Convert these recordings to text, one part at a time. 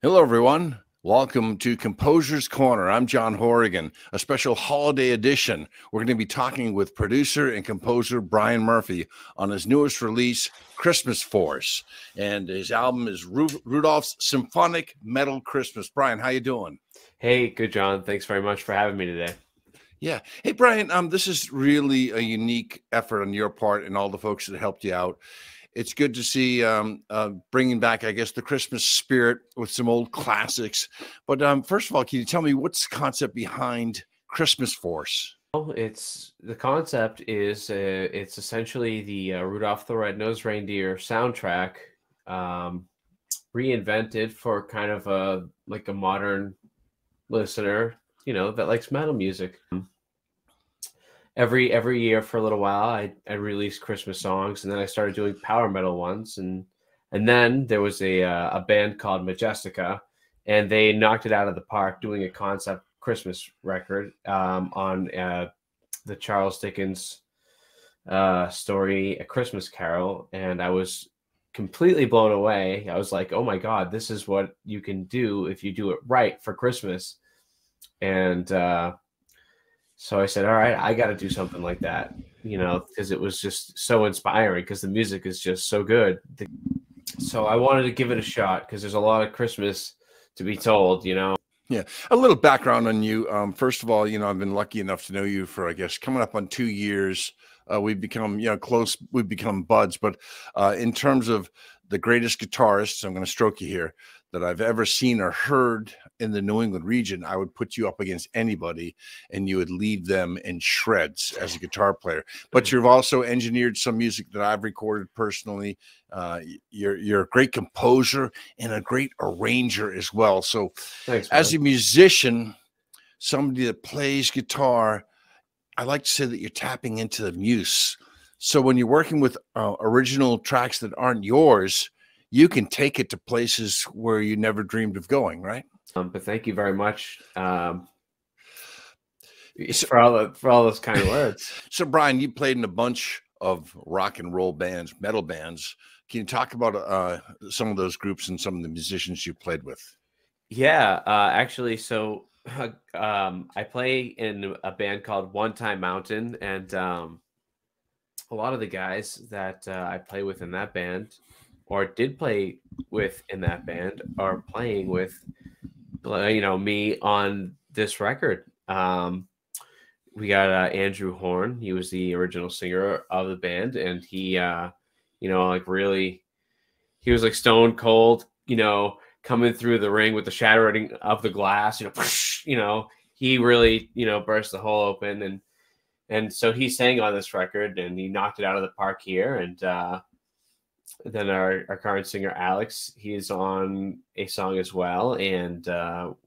Hello, everyone. Welcome to Composer's Corner. I'm John Horrigan, a special holiday edition. We're going to be talking with producer and composer Brian Murphy on his newest release, Christmas Force. And his album is Rudolph's Symphonic Metal Christmas. Brian, how you doing? Hey, good, John. Thanks very much for having me today. Yeah. Hey, Brian, this is really a unique effort on your part and all the folks that helped you out. It's good to see bringing back, I guess, the Christmas spirit with some old classics. But first of all, can you tell me what's the concept behind Christmas Force? Well, the concept is it's essentially the Rudolph the Red-Nosed Reindeer soundtrack reinvented for kind of a modern listener, that likes metal music. Every year for a little while, I released Christmas songs, and then I started doing power metal ones, and then there was a band called Majestica, and they knocked it out of the park doing a concept Christmas record on the Charles Dickens story, A Christmas Carol, and I was completely blown away. I was like, oh my God, this is what you can do if you do it right for Christmas. And so I said, all right, I got to do something like that, because it was just so inspiring, because the music is just so good. So I wanted to give it a shot, because there's a lot of Christmas to be told, Yeah. A little background on you. First of all, I've been lucky enough to know you for, I guess, coming up on 2 years. We've become, close. We've become buds. But in terms of the greatest guitarists, I'm going to stroke you here, that I've ever seen or heard in the New England region, I would put you up against anybody and you would leave them in shreds as a guitar player. But you've also engineered some music that I've recorded personally. You're a great composer and a great arranger as well. So Thanks, as a musician, somebody that plays guitar, I like to say that you're tapping into the muse. So when you're working with original tracks that aren't yours, you can take it to places where you never dreamed of going, right? But thank you very much for all those kind words. So, Brian, you played in a bunch of rock and roll bands, metal bands. Can you talk about some of those groups and some of the musicians you played with? Yeah, actually, so I play in a band called One Time Mountain, and a lot of the guys that I play with in that band, or did play with in that band, are playing with me on this record. We got Andrew Horn. He was the original singer of the band, and he really, he was like stone cold, coming through the ring with the shattering of the glass, he really, burst the hole open, and so he sang on this record, and he knocked it out of the park here. And then our current singer, Alex, he's on a song as well. And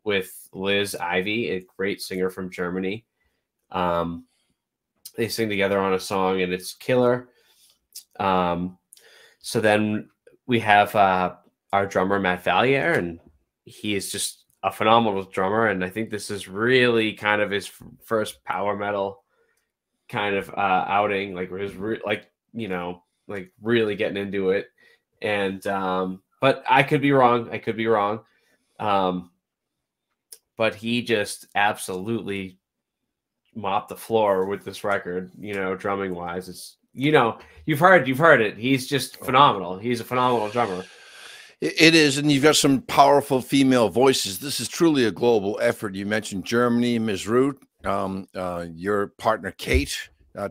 with Liz Ivy, a great singer from Germany. They sing together on a song, and it's killer. So then we have our drummer, Matt Valier, and he is just a phenomenal drummer. And I think this is really kind of his first power metal kind of outing, like really getting into it. And but I could be wrong. But he just absolutely mopped the floor with this record, drumming wise. It's, you've heard it. He's just phenomenal. He's a phenomenal drummer. It is, and you've got some powerful female voices. This is truly a global effort. You mentioned Germany, Ms. Ruth, your partner Kate.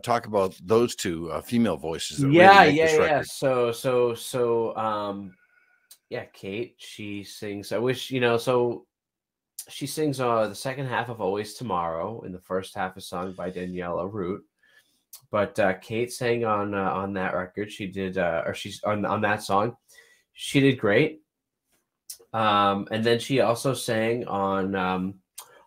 Talk about those two female voices. That really make this record. Yeah. Kate, she sings. I wish, so she sings the second half of Always Tomorrow, and the first half is sung by Daniela Root. But Kate sang on that record. She did, or she's on that song. She did great. And then she also sang on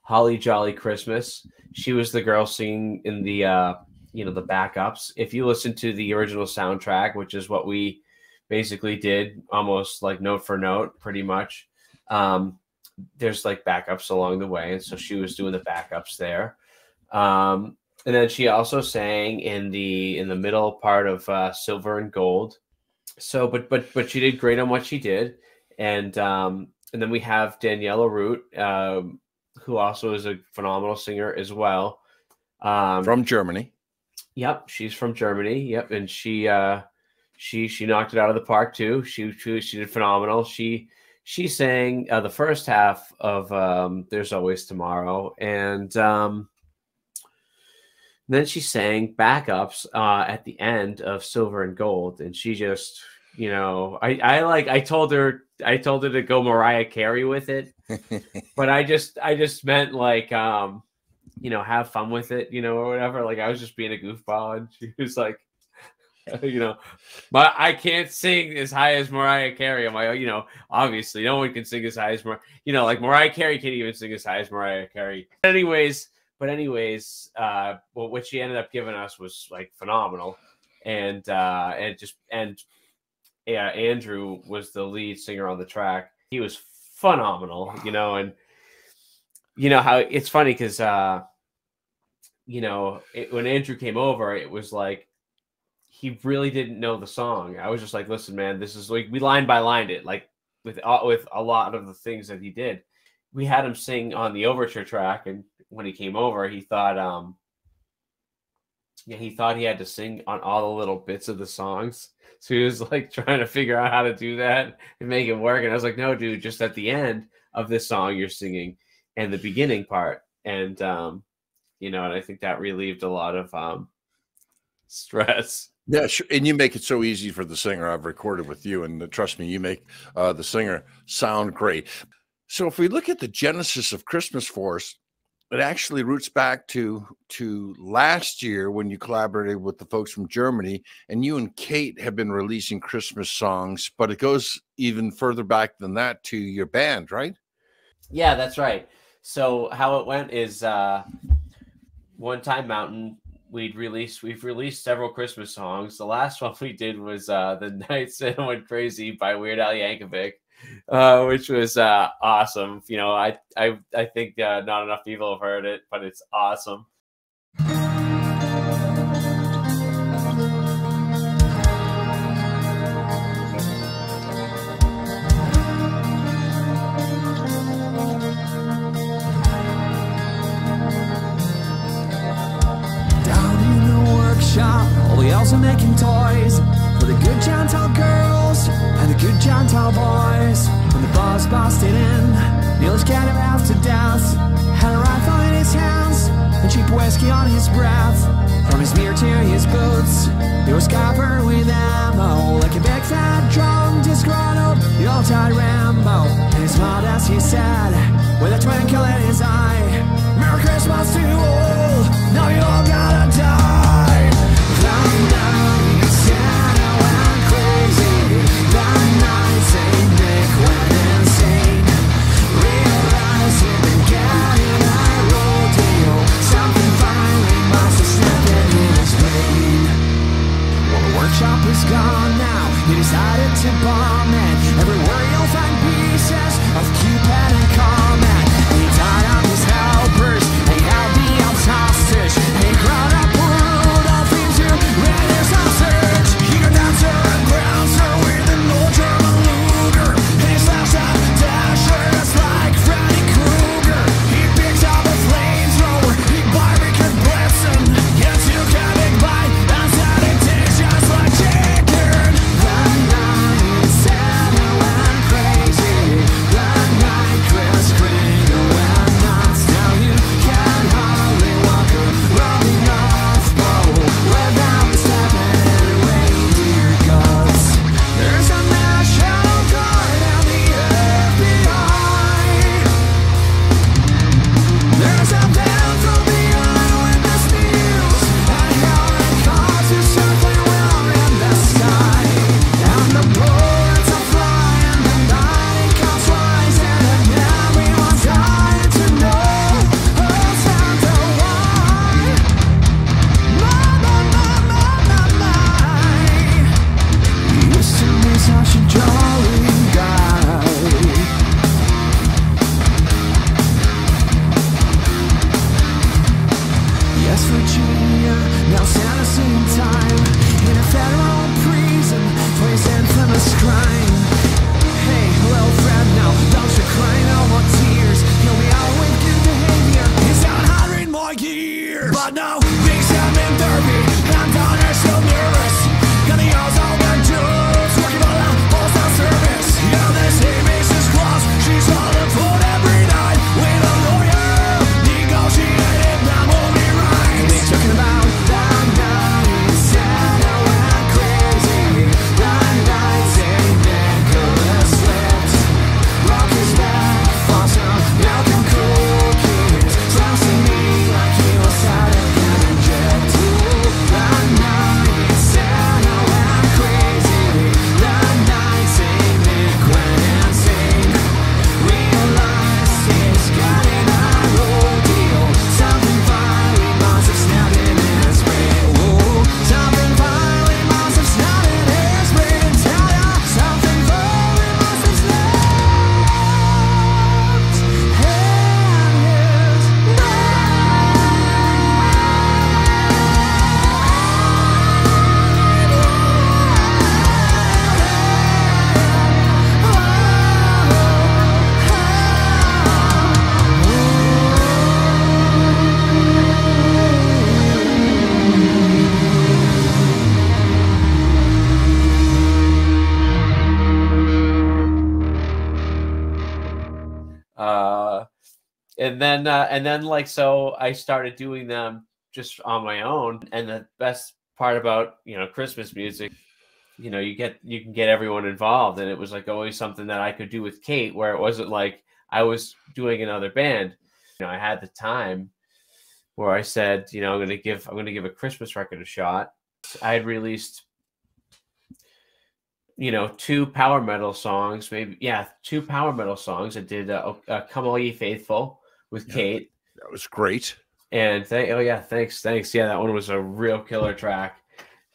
Holly Jolly Christmas. She was the girl singing in the the backups. If you listen to the original soundtrack, which is what we basically did, almost like note for note, pretty much, there's like backups along the way, and so she was doing the backups there. And then she also sang in the middle part of Silver and Gold. So, but she did great on what she did. And And then we have Daniela Root, who also is a phenomenal singer as well. From Germany. Yep, she's from Germany. Yep, and she knocked it out of the park too. She did phenomenal. She sang the first half of There's Always Tomorrow, and then she sang backups at the end of Silver and Gold, and she just, you know, I told her to go Mariah Carey with it, but I just meant like you know, have fun with it, you know, or whatever. Like I was just being a goofball, and she was like, you know, I can't sing as high as Mariah Carey. I'm like, you know, obviously no one can sing as high as you know, like Mariah Carey can't even sing as high as Mariah Carey. But anyways, well, what she ended up giving us was like phenomenal, and yeah, Andrew was the lead singer on the track. He was phenomenal, you know, and you know how it's funny because you know, when Andrew came over, it was like he really didn't know the song. I was just like, listen, man, this is like we line by lined it, like with a lot of the things that he did. We had him sing on the overture track, and when he came over, he thought he had to sing on all the little bits of the songs. So he was like trying to figure out how to do that and make it work. And I was like, no, dude, just at the end of this song you're singing and the beginning part. And you know, and I think that relieved a lot of stress. Yeah, sure. And you make it so easy for the singer. I've recorded with you, and trust me, you make the singer sound great. So if we look at the genesis of Christmas for us, it actually roots back to last year when you collaborated with the folks from Germany, and you and Kate have been releasing Christmas songs, but it goes even further back than that to your band, right? Yeah, that's right. So how it went is One Time Mountain, we've released several Christmas songs. The last one we did was The Night Santa Went Crazy by Weird Al Yankovic, which was awesome. You know, I think not enough people have heard it, but it's awesome. All the elves are making toys for the good gentle girls and the good gentle boys. When the buzz busted in, Neil scared him half to death. Had a rifle in his hands and cheap whiskey on his breath. From his mirror to his boots, he was covered with ammo, like a big fat drunk, disgruntled, Yuletide Rambo. And he smiled as he said, with a twinkle in his eye, Merry Christmas to you all, now you all gotta die. The night Santa went crazy, the night Saint Nick went insane. Realized he'd been getting a rodeo, something finally must have snapped in his brain. Well, the workshop is gone now, he decided to bomb it. Everywhere you'll find pieces of Cupid and Comet. He tied up his helpers, he held the elves And then like, so I started doing them just on my own. And the best part about, you know, Christmas music, you know, you can get everyone involved. And it was like always something that I could do with Kate, where it wasn't like I was doing another band. You know, I had the time where I said, you know, I'm going to give a Christmas record a shot. I had released, you know, 2 power metal songs, maybe. Yeah. 2 power metal songs. I did Come All Ye Faithful with Kate. That was great. And thanks. Yeah, that one was a real killer track.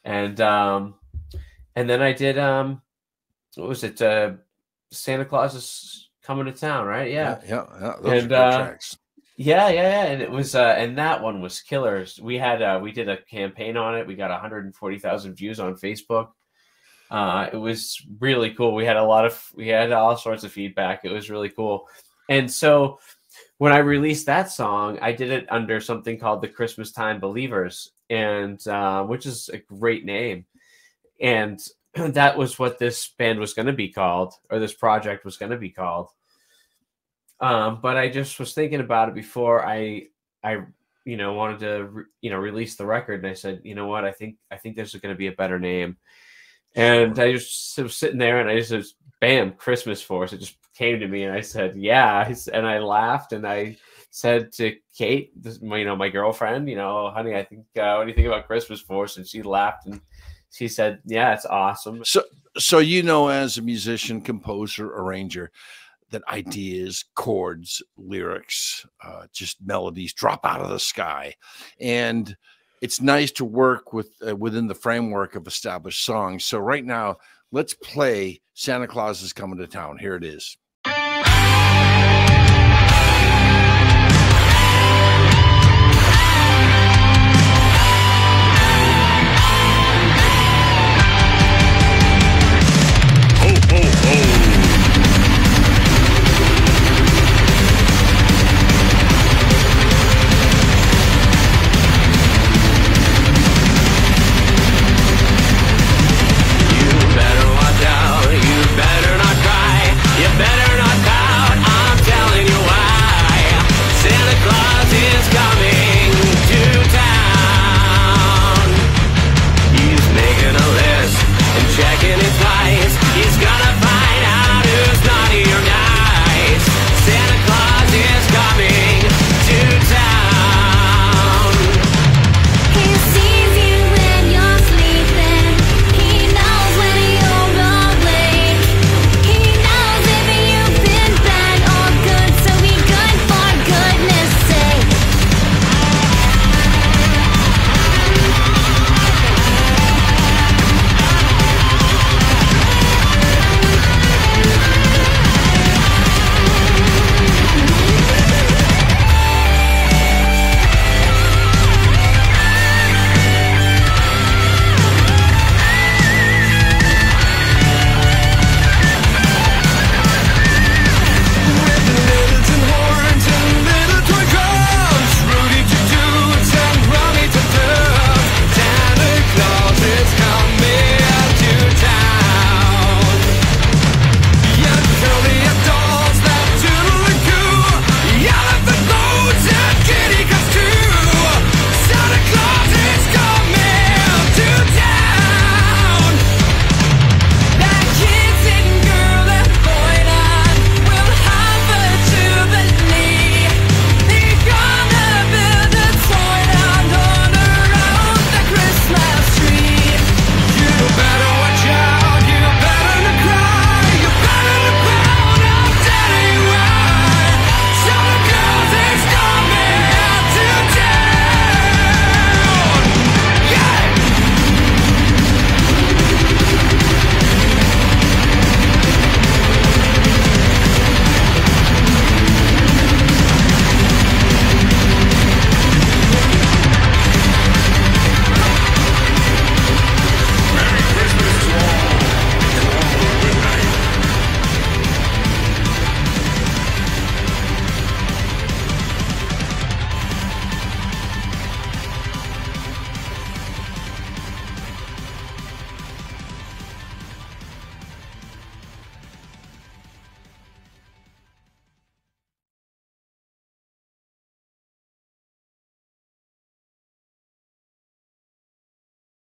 And then I did what was it? Santa Claus is Coming to Town, right? Yeah. Those are good tracks. Yeah. And it was and that one was killers. We did a campaign on it. We got 140,000 views on Facebook. It was really cool. We had all sorts of feedback. It was really cool. And so when I released that song, I did it under something called the Christmas Time Believers, and which is a great name. And that was what this band was going to be called, or this project was going to be called. But I just was thinking about it before I you know, wanted to release the record, and I said, you know what, I think there's going to be a better name. And I just was sitting there, and I just was, bam, Christmas Force. It just came to me, and I said, yeah. And I laughed, and I said to Kate, my girlfriend, honey, I think, what do you think about Christmas Force? And she laughed, and she said, yeah, it's awesome. So as a musician, composer, arranger, that ideas, chords, lyrics, just melodies drop out of the sky. And it's nice to work with within the framework of established songs. So right now, let's play Santa Claus is Coming to Town. Here it is. Better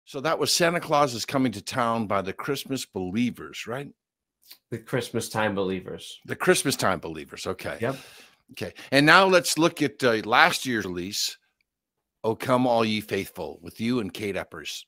So that was Santa Claus is Coming to Town by the Christmas Believers, right? The Christmas Time Believers. The Christmas Time Believers. Okay. Yep. Okay. And now let's look at last year's release, "O Come All Ye Faithful," with you and Kate Eppers.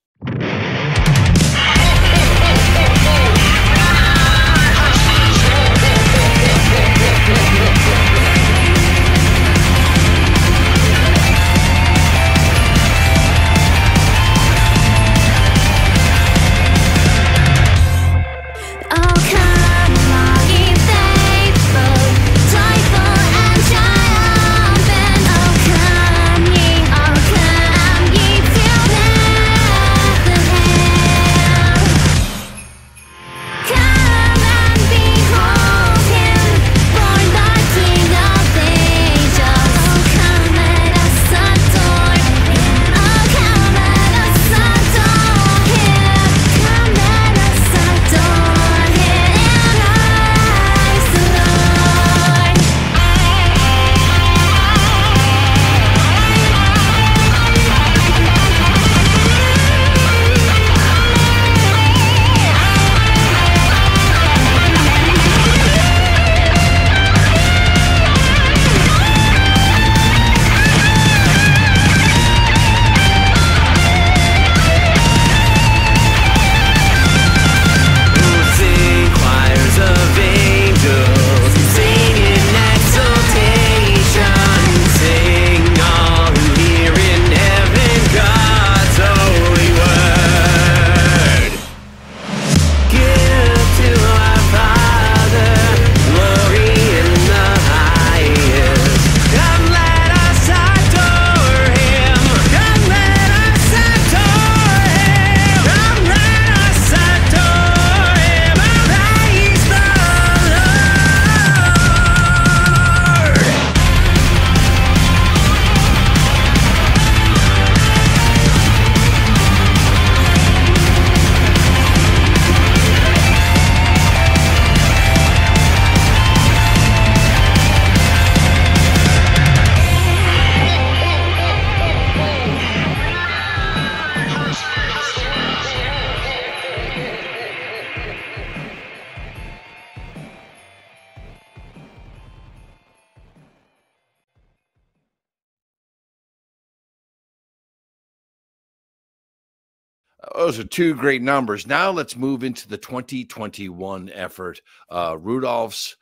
Those are two great numbers. Now let's move into the 2021 effort. Rudolph's,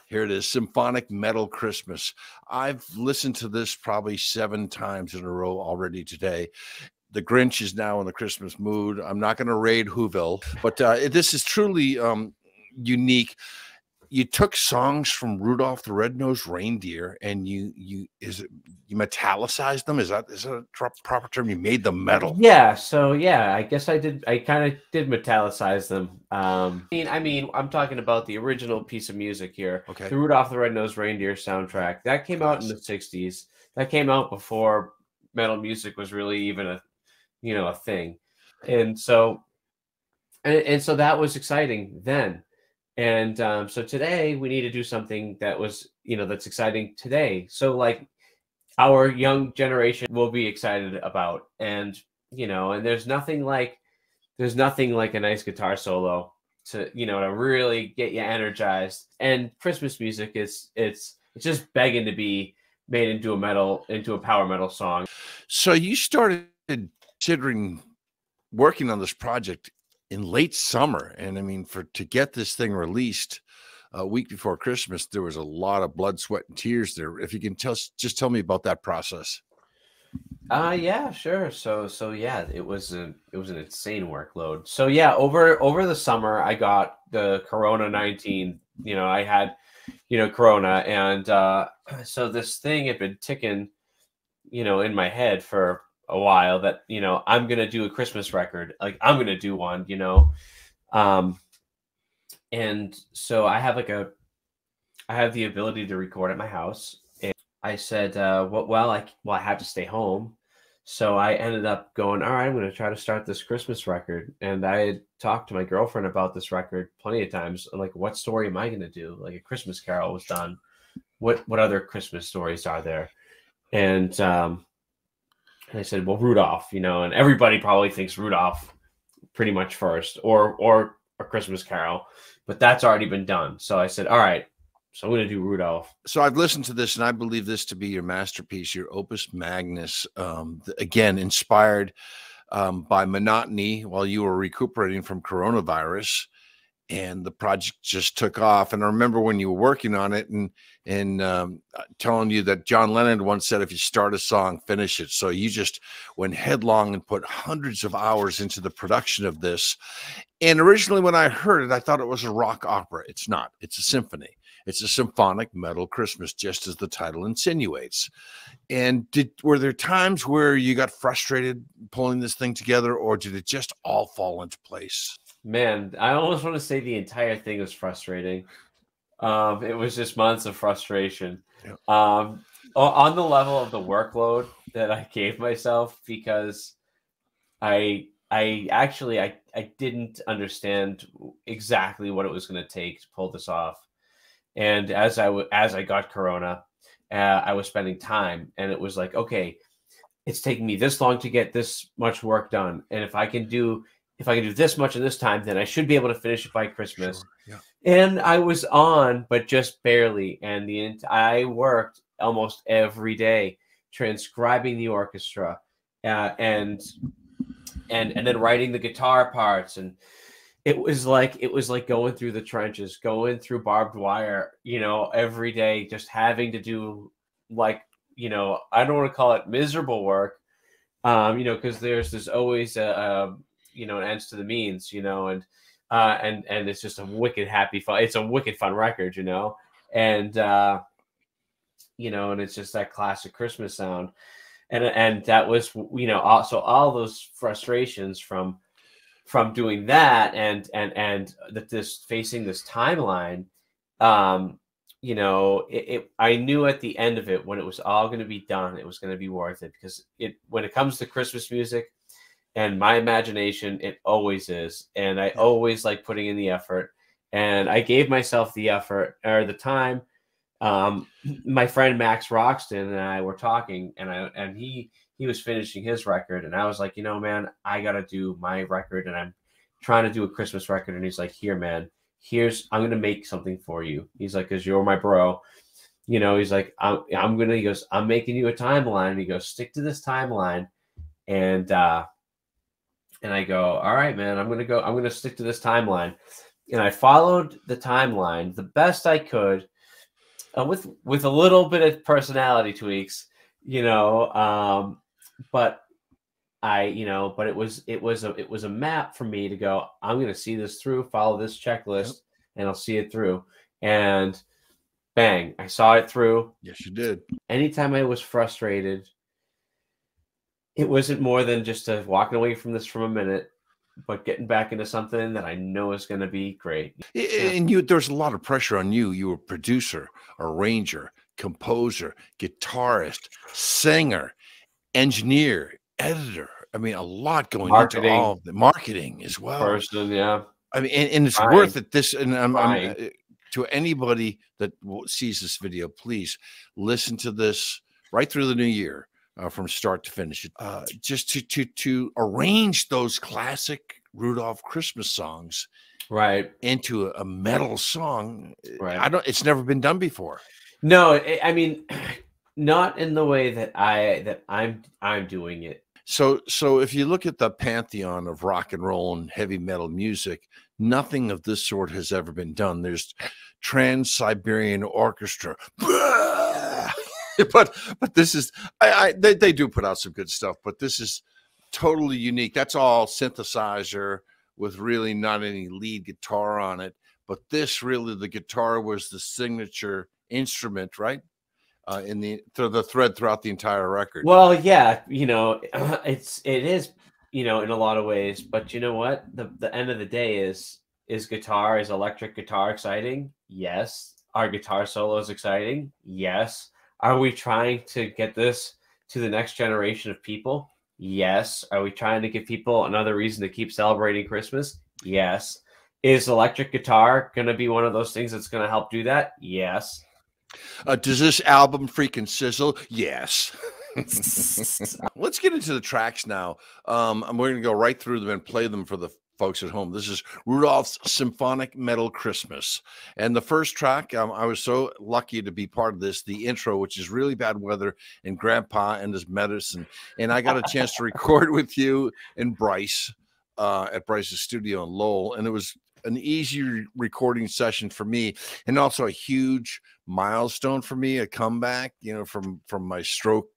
here it is, Symphonic Metal Christmas. I've listened to this probably 7 times in a row already today. The Grinch is now in the Christmas mood. I'm not going to raid Whoville, but this is truly unique. You took songs from Rudolph the Red-Nosed Reindeer and you metallicized them. Is that a proper term? You made them metal. Yeah. So yeah, I guess I did. I kind of did metallicize them. I mean, I'm talking about the original piece of music here. Okay. The Rudolph the Red-Nosed Reindeer soundtrack that came out in the '60s. That came out before metal music was really even a thing, and so that was exciting then. And so today we need to do something that was, that's exciting today. So like our young generation will be excited about, and and there's nothing like a nice guitar solo to really get you energized. And Christmas music it's just begging to be made into a power metal song. So you started considering working on this project in late summer, and I mean, to get this thing released a week before Christmas, there was a lot of blood, sweat, and tears there. If you can just tell me about that process. Yeah, sure. So yeah, it was an insane workload. So yeah, over the summer, I got the Corona 19. I had Corona, and so this thing had been ticking, in my head for a while that I'm gonna do a Christmas record, like I'm gonna do one, and so I have the ability to record at my house, and I said, I have to stay home, so I ended up going, all right, I'm gonna try to start this Christmas record. And I had talked to my girlfriend about this record plenty of times. I'm like, what story am I gonna do? Like, A Christmas Carol was done. What other Christmas stories are there? And And I said, well, Rudolph, and everybody probably thinks Rudolph pretty much first, or A Christmas Carol, but that's already been done. So I said, all right, so I'm going to do Rudolph. So I've listened to this, and I believe this to be your masterpiece, your opus magnus. Again, inspired by monotony while you were recuperating from coronavirus, and the project just took off. And I remember when you were working on it, and telling you that John Lennon once said, if you start a song, finish it. So you just went headlong and put hundreds of hours into the production of this. And originally when I heard it, I thought it was a rock opera. It's not. It's a symphony. It's a symphonic metal Christmas, just as the title insinuates. And were there times where you got frustrated pulling this thing together, or did it just all fall into place? Man, I almost want to say the entire thing was frustrating. It was just months of frustration. Yeah. On the level of the workload that I gave myself, because I didn't understand exactly what it was going to take to pull this off. And as I got Corona, I was spending time, and it was like, okay, it's taking me this long to get this much work done. And if I can do this much in this time, then I should be able to finish it by Christmas. Sure. Yeah. And I was on, but just barely. And I worked almost every day transcribing the orchestra, and then writing the guitar parts. And it was like going through the trenches, going through barbed wire, every day, just having to do, like, I don't want to call it miserable work, because there's always an ends to the means, and it's just a wicked happy fun. It's a wicked fun record, and and it's just that classic Christmas sound, and that was, also all those frustrations from doing that, and this facing this timeline. I knew at the end of it, when it was all going to be done, it was going to be worth it, because when it comes to Christmas music and my imagination, it always is. And I always like putting in the effort, and I gave myself the effort or the time. My friend Max Roxton and I were talking, and he was finishing his record, and I was like, man, I got to do my record, and I'm trying to do a Christmas record. And he's like, here, man, I'm going to make something for you. He's like, cause you're my bro, he's like, he goes, I'm making you a timeline. And he goes, stick to this timeline. And I go, all right, man, I'm going to stick to this timeline. And I followed the timeline the best I could, with a little bit of personality tweaks, but it was a map for me to go, I'm going to see this through, follow this checklist, and I'll see it through. And bang, I saw it through. Yes, you did. Anytime I was frustrated, it wasn't more than just walking away from this for a minute, but getting back into something that I know is going to be great. And there's a lot of pressure on you. You were producer, arranger, composer, guitarist, singer, engineer, editor. I mean, a lot going into all of the marketing as well. Person, yeah. I mean, and it's worth it. I'm to anybody that sees this video, please listen to this right through the new year, from start to finish. Just to arrange those classic Rudolph Christmas songs, right, into a metal song. Right. It's never been done before. No, I mean, not in the way that I'm doing it. So if you look at the pantheon of rock and roll and heavy metal music, nothing of this sort has ever been done. There's Trans-Siberian Orchestra, but this is they do put out some good stuff, but this is totally unique. That's all synthesizer with really not any lead guitar on it. But this really, the guitar was the signature instrument, right? In the thread throughout the entire record. Well, yeah, it is, in a lot of ways. But you know what? The end of the day is electric guitar exciting? Yes. Are guitar solos exciting? Yes. Are we trying to get this to the next generation of people? Yes. Are we trying to give people another reason to keep celebrating Christmas? Yes. Is electric guitar going to be one of those things that's going to help do that? Yes. Does this album freaking sizzle? Yes. Let's get into the tracks now. We're going to go right through them and play them for the folks at home. This is Rudolph's Symphonic Metal Christmas. And the first track, I was so lucky to be part of this, the intro, which is Really Bad Weather and Grandpa and His Medicine. And I got a chance to record with you and Bryce at Bryce's studio in Lowell. And it was an easy recording session for me, and also a huge milestone for me, a comeback, you know, from my stroke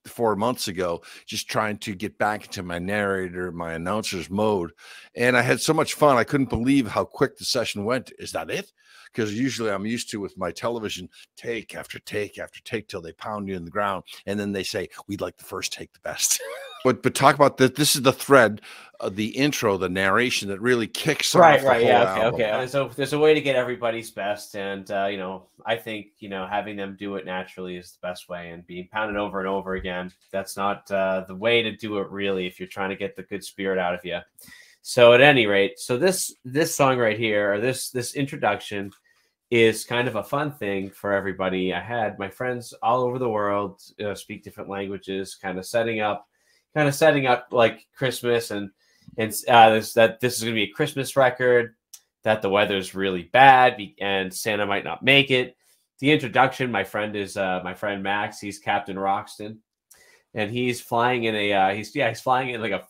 4 months ago, just trying to get back into my narrator, my announcer's mode. And I had so much fun. I couldn't believe how quick the session went. Is that it? Because usually I'm used to, with my television, take after take after take till they pound you in the ground. And then they say, we'd like the first take the best. but talk about this. This is the thread, the intro, the narration that really kicks off the whole album. Okay. So there's a way to get everybody's best. And, you know, I think, you know, having them do it naturally is the best way, and being pounded over and over again, that's not the way to do it, really, if you're trying to get the good spirit out of you. So at any rate, so this song right here, or this introduction, is kind of a fun thing for everybody. I had my friends all over the world speak different languages, kind of setting up like Christmas, and this is going to be a Christmas record, that the weather's really bad and Santa might not make it. The introduction, my friend Max. He's Captain Roxton, and he's flying in a he's flying in like a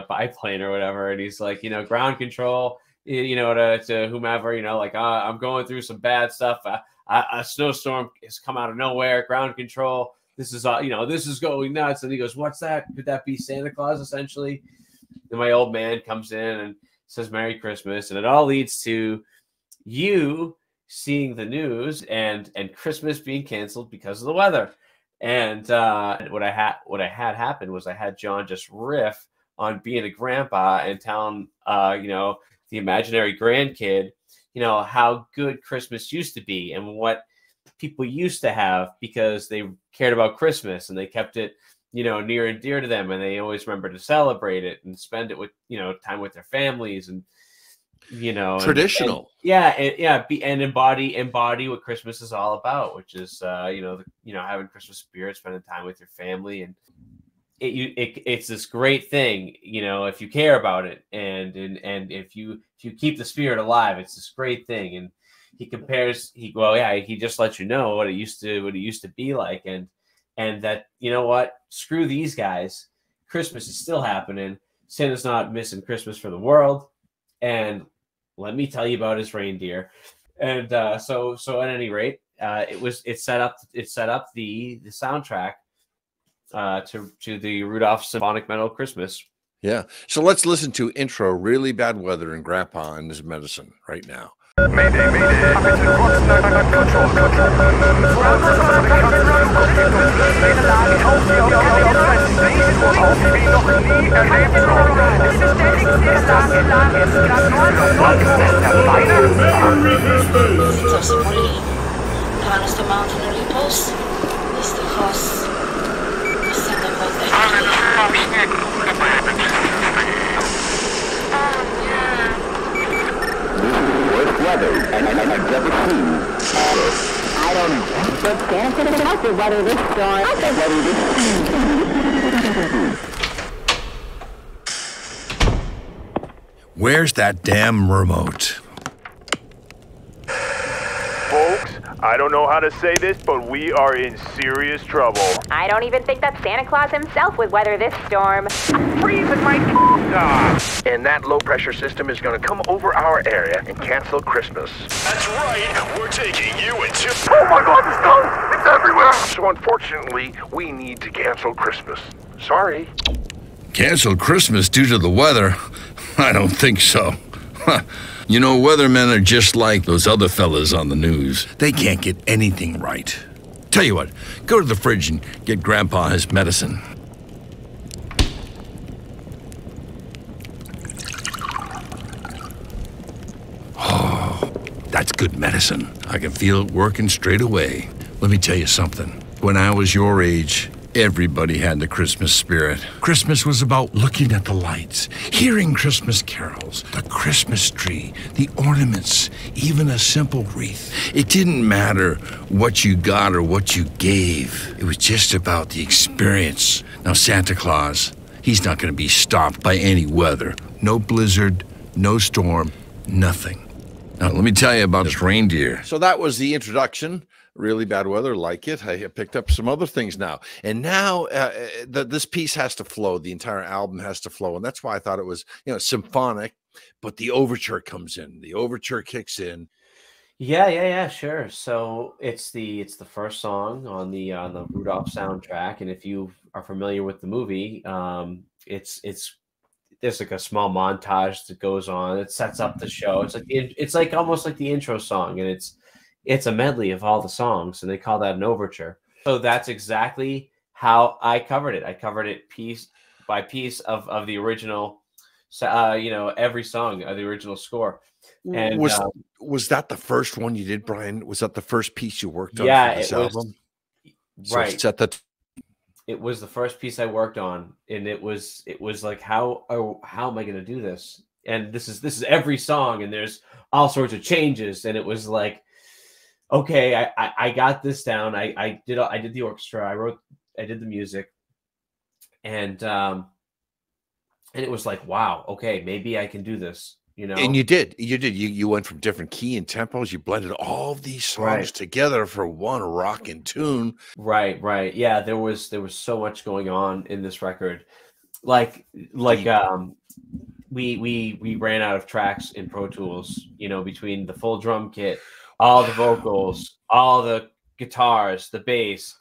biplane or whatever, and he's like, you know, ground control, you know, to whomever, you know, like, I'm going through some bad stuff. A snowstorm has come out of nowhere. Ground control. This is you know, this is going nuts. And he goes, what's that? Could that be Santa Claus, essentially? And my old man comes in and says Merry Christmas, and it all leads to you seeing the news and Christmas being canceled because of the weather. And what I had happen was I had John just riff on being a grandpa and telling you know, the imaginary grandkid, you know, how good Christmas used to be and what people used to have because they cared about Christmas and they kept it, you know, near and dear to them, and they always remember to celebrate it and spend it with, you know, time with their families, and, you know, traditional. And embody what Christmas is all about, which is you know, having Christmas spirit, spending time with your family, and it's this great thing, you know, if you care about it, and if you keep the spirit alive, it's this great thing. And he just lets you know what it used to be like, and that, you know what, screw these guys, Christmas is still happening. Santa's not missing Christmas for the world, and let me tell you about his reindeer. And so at any rate, it set up the soundtrack to the Rudolph Symphonic Metal Christmas. Yeah. So let's listen to intro, Really Bad Weather and Grandpa and His Medicine right now. Mayday, mayday, control. Kann es der Mountain Olympus? Ist der Hass? Was sind der Worst weather I've ever seen. I don't know. But Santa could have to weather this storm. Where's that damn remote? Folks, I don't know how to say this, but we are in serious trouble. I don't even think that Santa Claus himself would weather this storm. I'm freezing my off. And that low-pressure system is going to come over our area and cancel Christmas. That's right. We're taking you into... Oh my God, the snow! It's everywhere! So unfortunately, we need to cancel Christmas. Sorry. Cancel Christmas due to the weather? I don't think so. You know, weathermen are just like those other fellas on the news. They can't get anything right. Tell you what, go to the fridge and get Grandpa his medicine. Oh, that's good medicine. I can feel it working straight away. Let me tell you something. When I was your age, Everybody had the Christmas spirit. Christmas was about looking at the lights, hearing Christmas carols, the Christmas tree, the ornaments, even a simple wreath. It didn't matter what you got or what you gave. It was just about the experience. Now, Santa Claus, he's not going to be stopped by any weather. No blizzard, no storm, nothing. Now, let me tell you about this reindeer. So that was the introduction. Really bad weather, like it. I picked up some other things now. And now this piece has to flow. The entire album has to flow. And that's why I thought it was, symphonic. But the overture comes in. The overture kicks in. Yeah, sure. So it's the first song on the Rudolph soundtrack. And if you are familiar with the movie, there's like a small montage that goes on. It sets up the show. It's like almost like the intro song, and it's a medley of all the songs, and they call that an overture. So that's exactly how I covered it. I covered it piece by piece of the original, every song of the original score. And was that the first one you did, Brian? Was that the first piece you worked on for this album? Right. So it was the first piece I worked on, and it was like, how am I going to do this? And this is every song, and there's all sorts of changes, and it was like, okay, I got this down. I did the orchestra. I did the music, and it was like, wow, okay, maybe I can do this. And you did. You went from different key and tempos. You blended all of these songs together for one rockin' tune. Right. Yeah, there was so much going on in this record. We ran out of tracks in Pro Tools, between the full drum kit, all the vocals, all the guitars, the bass,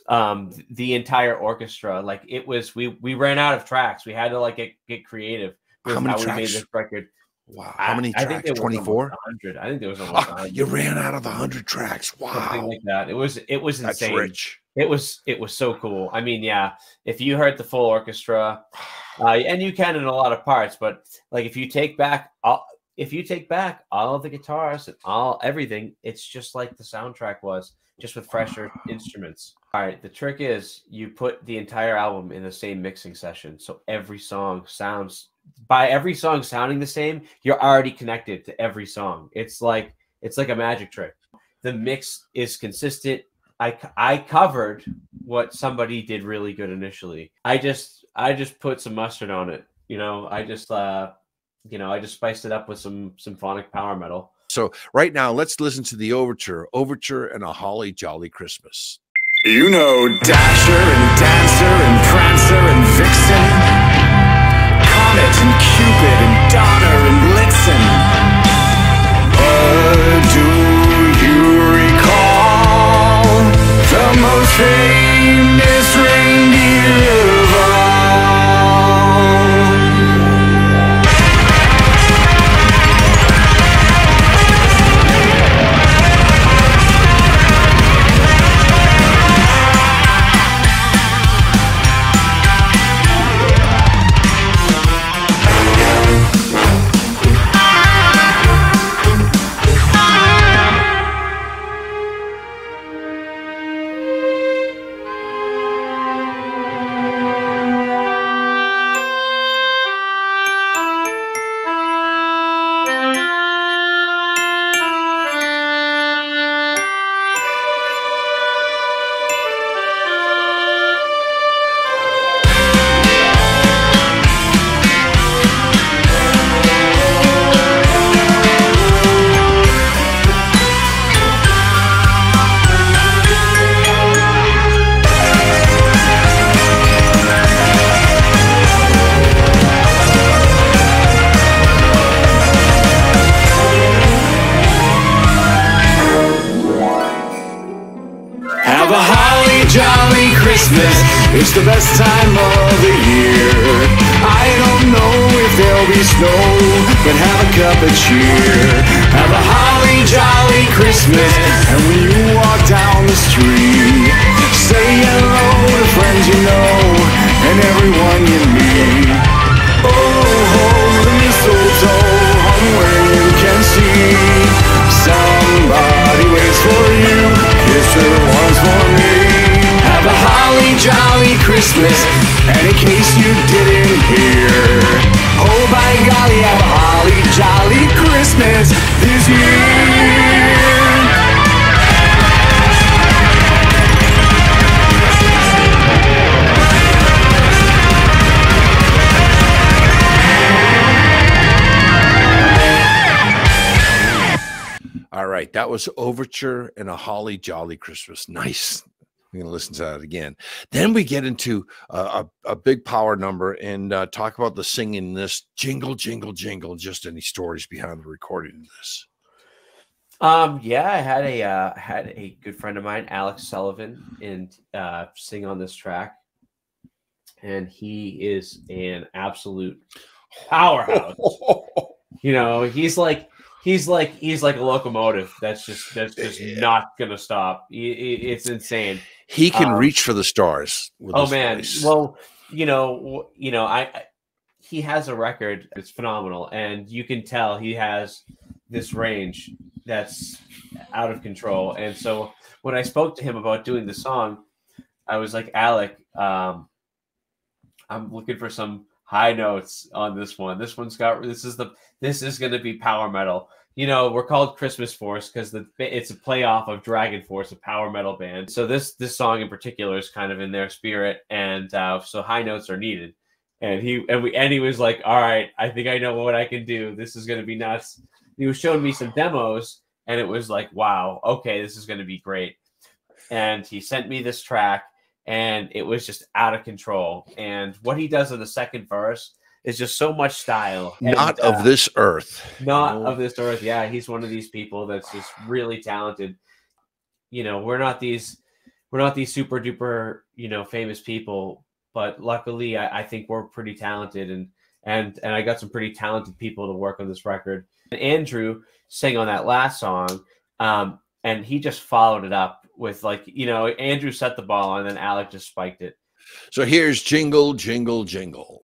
the entire orchestra. Like, it was, we ran out of tracks. We had to get creative with how we made this record. Wow. How many tracks? 24? 100. I think there was almost 100. You ran out of 100 tracks. Wow. Something like that. It was insane. That's rich. It was so cool. I mean, yeah, if you heard the full orchestra, and you can in a lot of parts, but like, if you take back all of the guitars and everything, it's just like the soundtrack was, just with fresher instruments. All right, the trick is you put the entire album in the same mixing session, so every song sounds, by every song sounding the same, you're already connected to every song. It's like a magic trick. The mix is consistent. I covered what somebody did really good initially. I just put some mustard on it. I just spiced it up with some symphonic power metal. So right now, let's listen to the overture and A Holly Jolly Christmas. Dasher and Dancer and Prancer and Vixen, Comet and Cupid and Donner and Blitzen. Do you recall the most famous reindeer of all? It's the best time of the year. I don't know if there'll be snow, but have a cup of cheer. Have a holly jolly Christmas, and when you walk down the street, say hello to friends you know, and everyone you meet. Oh, the mistletoe hung where you can see. Somebody waits for you, kiss her once for me. Have a holly jolly Christmas. And in case you didn't hear, oh by golly, have a holly jolly Christmas this year. All right, that was Overture and a Holly Jolly Christmas. Nice. I'm going to listen to that again. Then we get into a big power number and talk about the singing in this. Jingle, jingle, jingle. Just any stories behind the recording of this? Yeah, I had a good friend of mine, Alex Sullivan, and sing on this track, and he is an absolute powerhouse. You know, he's like a locomotive that's just not gonna stop. It's insane. He can reach for the stars. Oh man, voice. Well, he has a record. It's phenomenal, and you can tell he has this range that's out of control. And so when I spoke to him about doing the song, I was like, Alec, I'm looking for some high notes on this one. This is going to be power metal. You know, we're called Christmas Force because it's a playoff of Dragon Force, a power metal band. So this song in particular is kind of in their spirit, and so high notes are needed. And he was like, all right, I think I know what I can do. This is going to be nuts. He was showing me some demos, and it was like, wow, okay, this is going to be great. And he sent me this track, and it was just out of control. And what he does in the second verse is just so much style. Not of this earth. Not of this earth. Yeah, he's one of these people that's just really talented. You know, we're not these super duper, famous people, but luckily I think we're pretty talented, and I got some pretty talented people to work on this record. And Andrew sang on that last song, and he just followed it up with Andrew set the ball and then Alec just spiked it. So here's Jingle, Jingle, Jingle.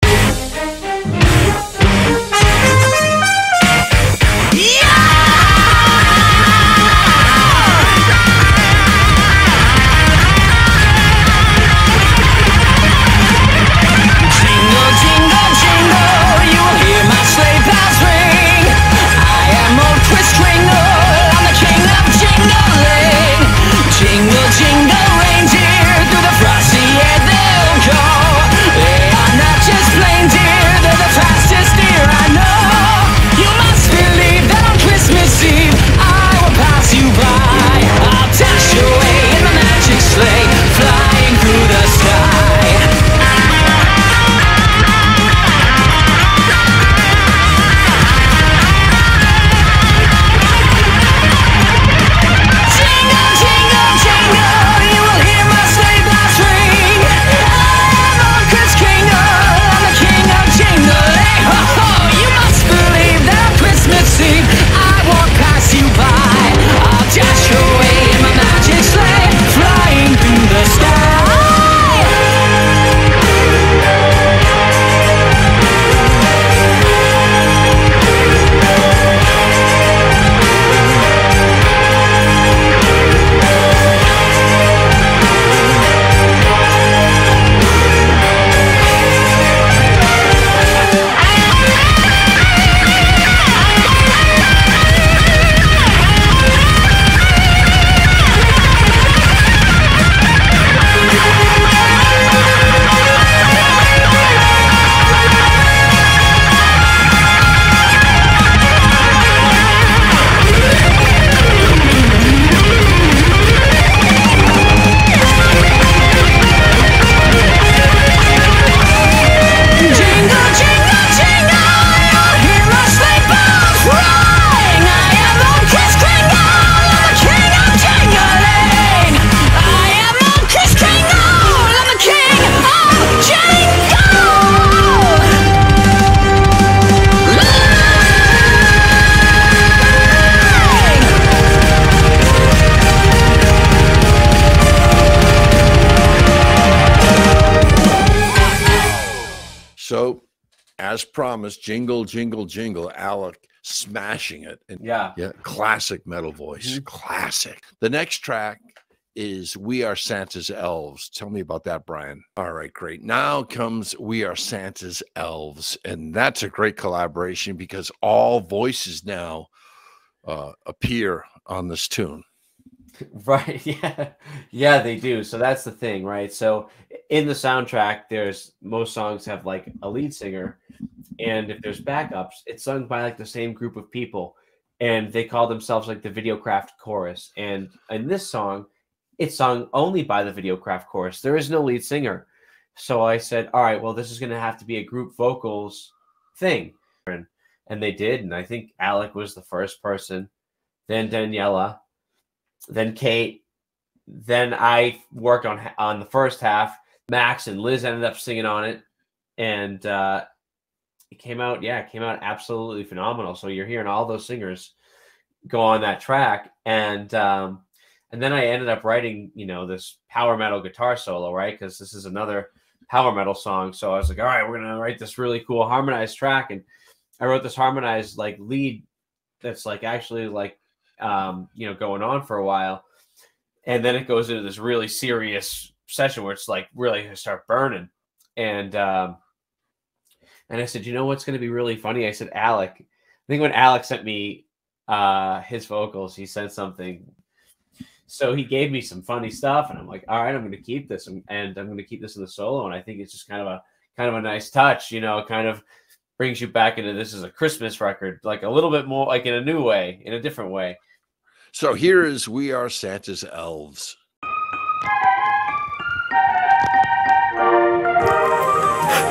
So, as promised, Jingle, Jingle, Jingle, Alec smashing it. And yeah, classic metal voice. Classic. The next track is We Are Santa's Elves. Tell me about that, Brian. All right, great. Now comes We Are Santa's Elves, and that's a great collaboration because all voices now appear on this tune. Right. Yeah, they do. So that's the thing, right? So in the soundtrack, most songs have like a lead singer, and if there's backups, it's sung by like the same group of people, and they call themselves like the Videocraft Chorus. And in this song, it's sung only by the Videocraft Chorus. There is no lead singer. So I said, all right, well, this is going to have to be a group vocals thing. And they did. And I think Alec was the first person, then Daniela, then Kate. Then I worked on the first half. Max and Liz ended up singing on it. And it came out absolutely phenomenal. So you're hearing all those singers go on that track. And then I ended up writing, this power metal guitar solo, right? Because this is another power metal song. So I was like, all right, we're going to write this really cool harmonized track. And I wrote this harmonized like lead that's like actually like, going on for a while. And then it goes into this really serious session where it's like really going to start burning. And I said, what's going to be really funny? I said, Alec, I think when Alec sent me his vocals, he said something. So he gave me some funny stuff, and I'm like, all right, I'm going to keep this, and I'm going to keep this in the solo. And I think it's just kind of a nice touch, kind of brings you back into this is a Christmas record, like a little bit more, like in a new way, in a different way. So here is We Are Santa's Elves.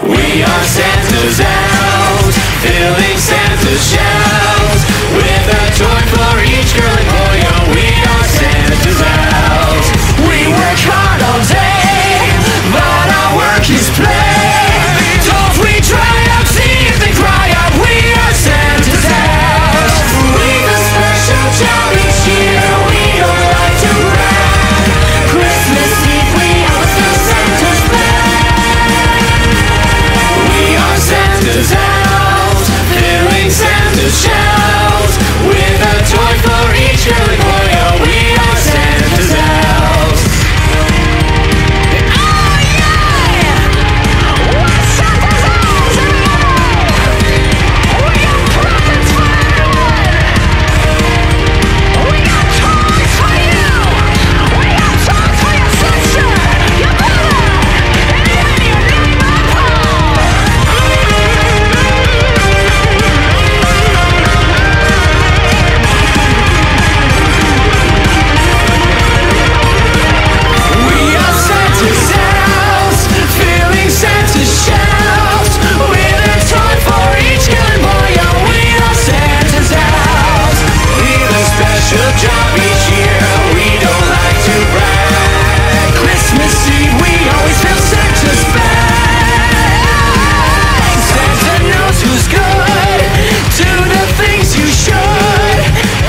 We are Santa's elves, filling Santa's shelves with a toy for each girl and boy. Oh, we are Santa's elves. We work hard all day, but our work is play. Don't we try out, see if they cry out? We are Santa's elves. With a special job each year, we don't like to brag. Christmas Eve, we always feel Santa's bag. We are Santa's elves, filling Santa's shelves with a toy for each girl and boy. Oh, we are Santa's elves. Oh yeah! We're Santa's elves, everybody! We got presents for everyone! We got toys for you! We got toys for your sister, your brother, and your neighbor. We are Santa's elves, filling Santa's shelves with a toy for each girl and boy. Oh, we are Santa's elves. With a special job each year, we don't like to brag. Christmas Eve, we always fill Santa's bag. Santa knows who's good, do the things you should,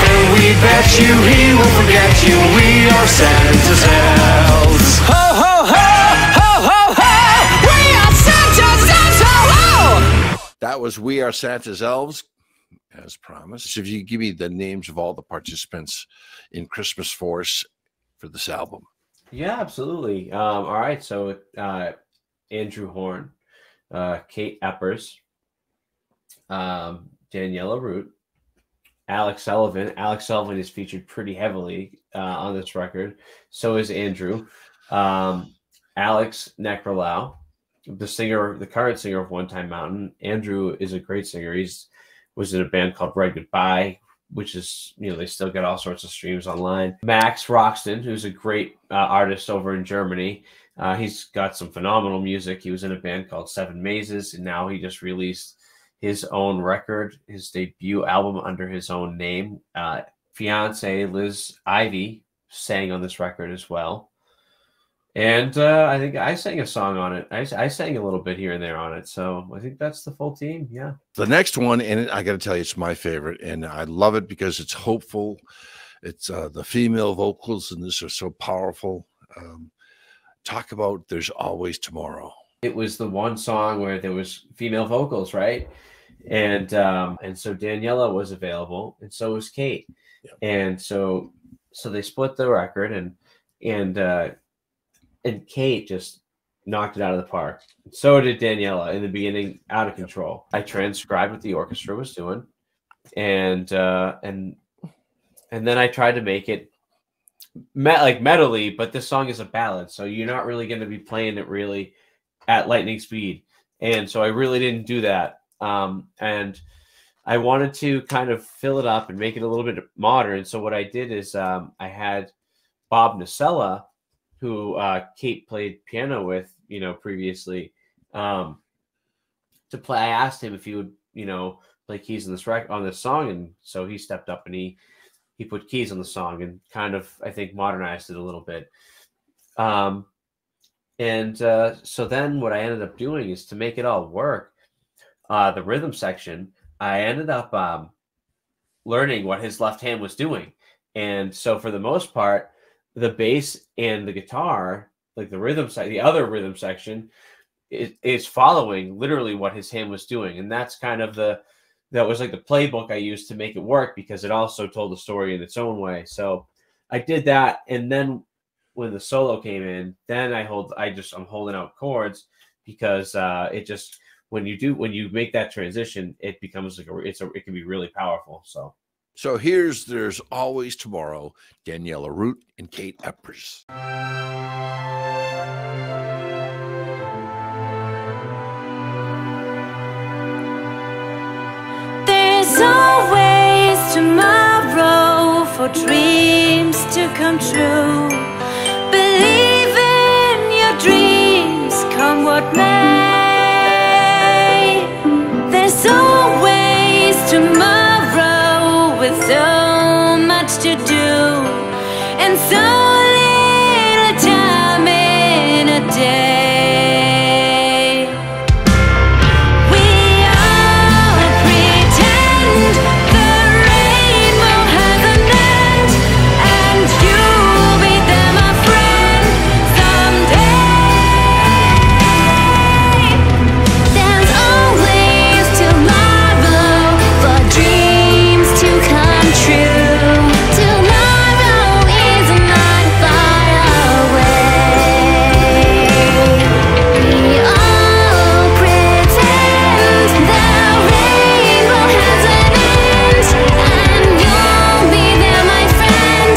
and we bet you he won't forget you. We are Santa's elves. Ho, ho, ho, ho, ho, ho! We are Santa's elves, ho, ho! That was We Are Santa's Elves, as promised. If you give me the names of all the participants in Christmas Force for this album. Yeah, absolutely. All right. So Andrew Horn, Kate Eppers, Daniela Root, Alex Sullivan. Alex Sullivan is featured pretty heavily on this record. So is Andrew. Alex Necrolau, the current singer of One Time Mountain. Andrew is a great singer. Was in a band called Red Goodbye, which is, they still get all sorts of streams online. Max Roxton, who's a great artist over in Germany. He's got some phenomenal music. He was in a band called Seven Mazes, and now he just released his own record, his debut album under his own name. Fiance Liz Ivy sang on this record as well. And I think I sang a song on it. I sang a little bit here and there on it. So I think that's the full team. Yeah. The next one, and I got to tell you, it's my favorite. And I love it because it's hopeful. It's the female vocals in this are so powerful. Talk about There's Always Tomorrow. It was the one song where there was female vocals, right? And so Daniela was available, and so was Kate. Yeah. And so they split the record, and Kate just knocked it out of the park. So did Daniela in the beginning, out of control. I transcribed what the orchestra was doing, and then I tried to make it like metally, but this song is a ballad, so you're not really going to be playing it really at lightning speed, and so I really didn't do that. And I wanted to kind of fill it up and make it a little bit modern. So what I did is I had Bob Nacella, who Kate played piano with, previously, to play. I asked him if he would, play keys on this song, and so he stepped up and he put keys on the song and kind of, I think, modernized it a little bit. So then what I ended up doing is, to make it all work, the rhythm section, I ended up learning what his left hand was doing. And so for the most part, the bass and the guitar, like the other rhythm section, is following literally what his hand was doing. And that's kind of that was like the playbook I used to make it work, because it also told the story in its own way. So I did that. And then when the solo came in, then I'm holding out chords, because it just, when you make that transition, it becomes like it can be really powerful. So here's There's Always Tomorrow, Daniela Root and Kate Eppers. There's always tomorrow for dreams to come true. Believe in your dreams, come what may. There's always tomorrow with so much to do and so little time in a day. We all pretend the rainbow has an end, and you'll be there, my friend, someday. There's always tomorrow for dreams to come true. Tomorrow is not far away. We all pretend the rainbow has an end, and you'll be there, my friend,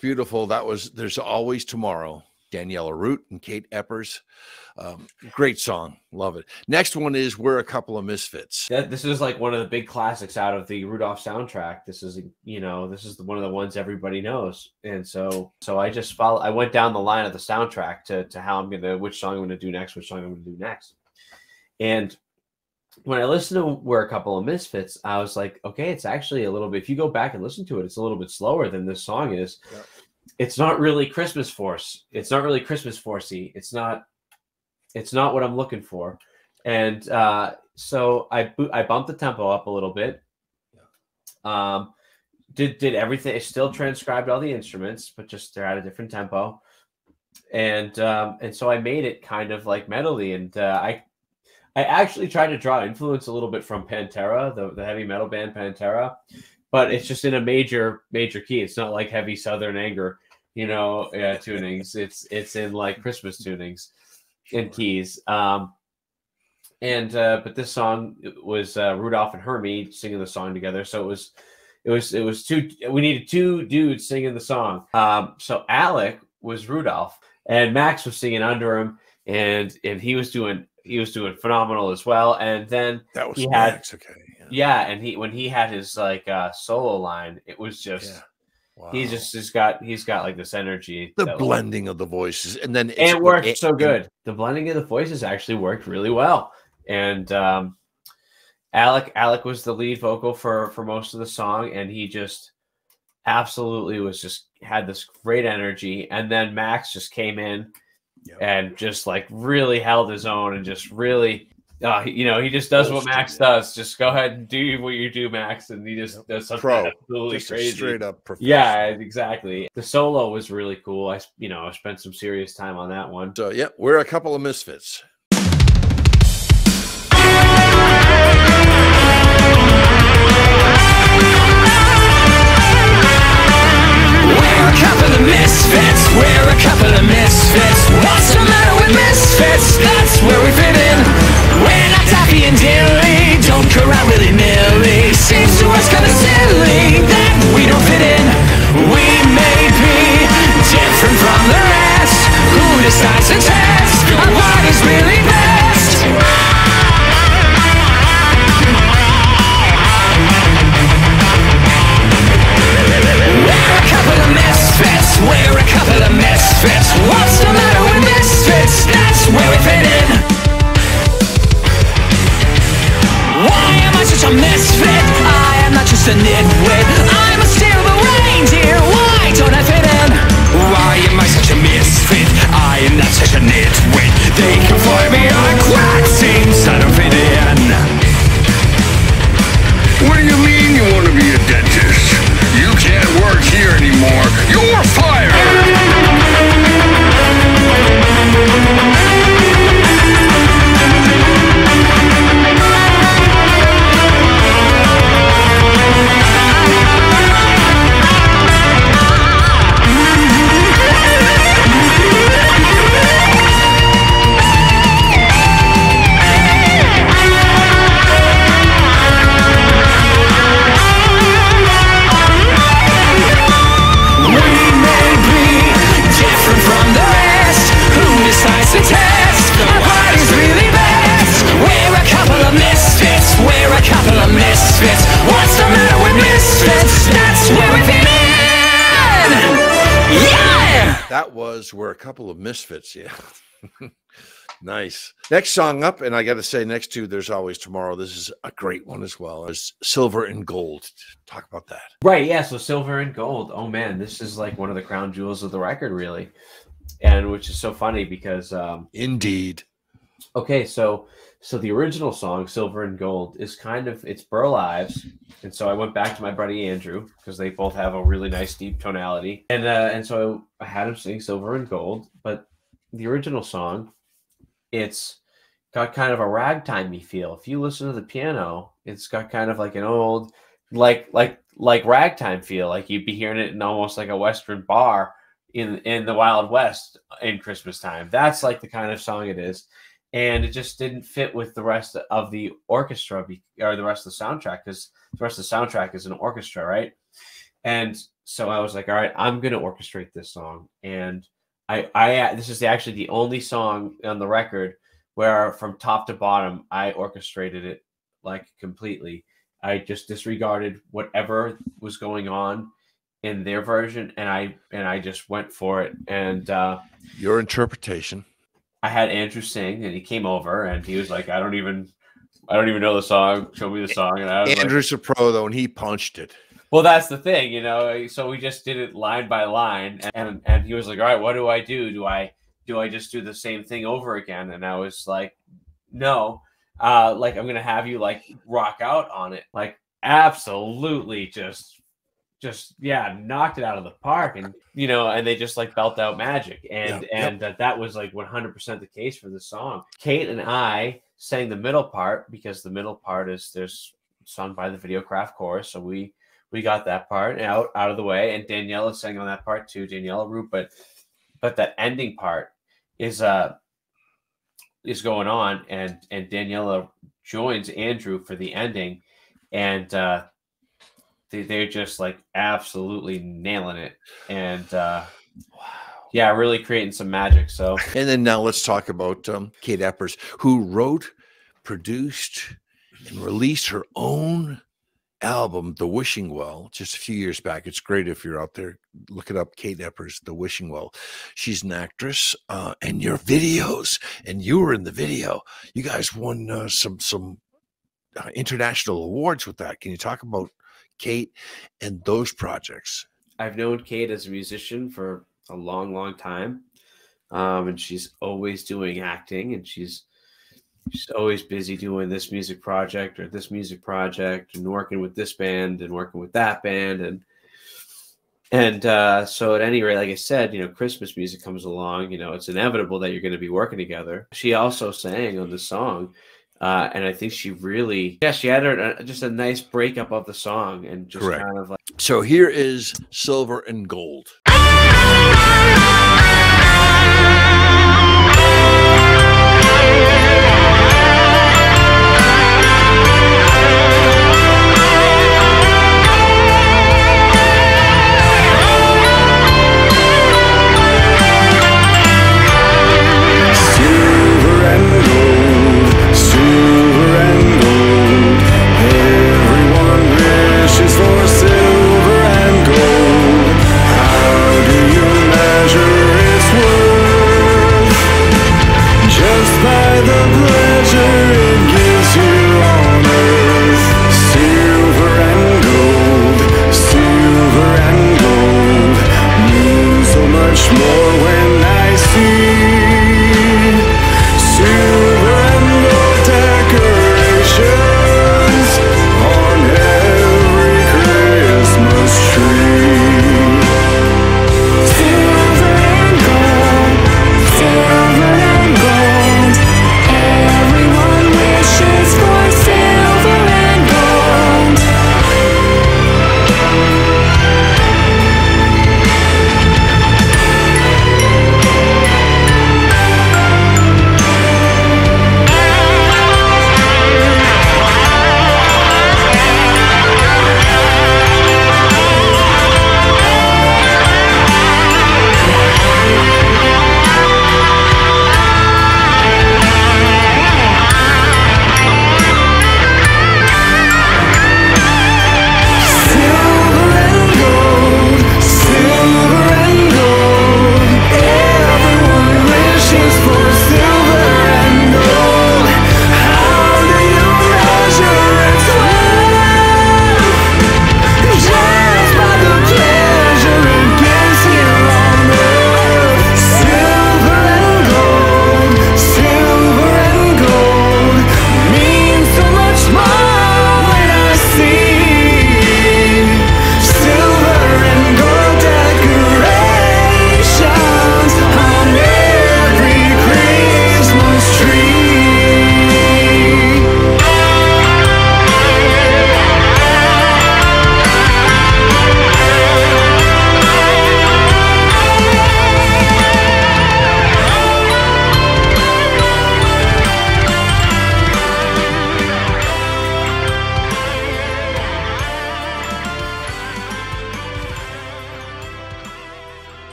Beautiful. That was There's Always Tomorrow, Daniela Root and Kate Eppers. Great song. Love it. Next one is We're a Couple of Misfits. This is like one of the big classics out of the Rudolph soundtrack. This is one of the ones everybody knows. And so I went down the line of the soundtrack to how which song I'm going to do next, which song I'm going to do next. And when I listened to We're a Couple of Misfits, I was like, okay, it's actually a little bit, if you go back and listen to it, it's a little bit slower than this song is. Yeah. It's not really Christmas Force. It's not really Christmas Forcey. It's not what I'm looking for. And so I bumped the tempo up a little bit. Did everything. I still transcribed all the instruments, but just they're at a different tempo. And so I made it kind of like metally. And I actually tried to draw influence a little bit from Pantera, the heavy metal band Pantera, but it's just in a major key. It's not like heavy Southern Anger, tunings. It's in like Christmas tunings and keys. but this song was Rudolph and Hermie singing the song together. So it was two. We needed two dudes singing the song. So Alec was Rudolph, and Max was singing under him, and he was doing phenomenal as well. And then that was Max. Okay. Yeah, and when he had his like solo line, it was just. Yeah. Wow. He's got like this energy. The blending of the voices, and then it worked so good. The blending of the voices actually worked really well. And Alec was the lead vocal for most of the song, and he just absolutely had this great energy. And then Max just came in and just like really held his own and just really. He just does what Max does. Just go ahead and do what you do, Max, and he just does something absolutely crazy. Straight up professional. Yeah, exactly. The solo was really cool. I spent some serious time on that one. So yeah, we're a couple of misfits. We're a couple of misfits. What's the matter with misfits? That's where we fit in. We're not taffy and dilly, don't go out willy-nilly. Seems to us kind of silly that we don't fit in. We may be different from the rest. Who decides to test what is really best? We're a couple of misfits. We're a couple of misfits. What's the matter with misfits? That's where we fit in. Why am I such a misfit? I am not just a nitwit. I must steal the reindeer. Why don't I fit in? Why am I such a misfit? I am not such a nitwit. They can fly me on quack. Seems I don't fit in. What do you mean you want to be a dentist? You can't work here anymore. You're fired! What's the matter with misfits? That's where we fit in. Yeah. That was We're a Couple of Misfits. Yeah. Nice. Next song up, and I got to say, next to There's Always Tomorrow, this is a great one as well. It's Silver and Gold. Talk about that. Right. Yeah. So Silver and Gold. Oh man, this is like one of the crown jewels of the record, really, and which is so funny because indeed. Okay, so the original song, Silver and Gold, is it's Burl Ives. And so I went back to my buddy Andrew because they both have a really nice deep tonality. And so I had him sing Silver and Gold. But the original song, it's got kind of a ragtimey feel. If you listen to the piano, it's got kind of like an old, like ragtime feel. Like you'd be hearing it in almost like a Western bar in the Wild West in Christmas time. That's like the kind of song it is. And it just didn't fit with the rest of the orchestra or the rest of the soundtrack, because the rest of the soundtrack is an orchestra, right? And so I was like, all right, I'm going to orchestrate this song. And this is actually the only song on the record where from top to bottom, I orchestrated it like completely. I just disregarded whatever was going on in their version. And I just went for it. And your interpretation. I had Andrew sing, and he came over, and he was like, "I don't even know the song. Show me the song." And I was Andrew's a pro though, and he punched it. Well, that's the thing, So we just did it line by line, and he was like, "All right, what do I do? Do I just do the same thing over again?" And I was like, "No, like I'm gonna have you like rock out on it, like absolutely just knocked it out of the park." And and they just like belt out magic, and that was like 100% the case for the song. Kate and I sang the middle part because the middle part there's sung by the Videocraft chorus, so we got that part out of the way, and Daniela sang on that part too, Daniela Root. But that ending part is is going on, and Daniela joins Andrew for the ending, and they're just like absolutely nailing it, and yeah, really creating some magic. So, and then now let's talk about Kate Eppers, who wrote, produced, and released her own album, The Wishing Well, just a few years back. It's great if you're out there, look it up. Kate Eppers, The Wishing Well. She's an actress, and your videos, and you were in the video. You guys won some international awards with that. Can you talk about Kate and those projects? I've known Kate as a musician for a long time, and she's always doing acting, and she's always busy doing this music project or this music project, and working with this band and working with that band, and so at any rate, like I said, you know, Christmas music comes along, you know, it's inevitable that you're going to be working together. She also sang on the song, and I think she really, she had just a nice breakup of the song, and just Correct. kind of like. So here is Silver and Gold.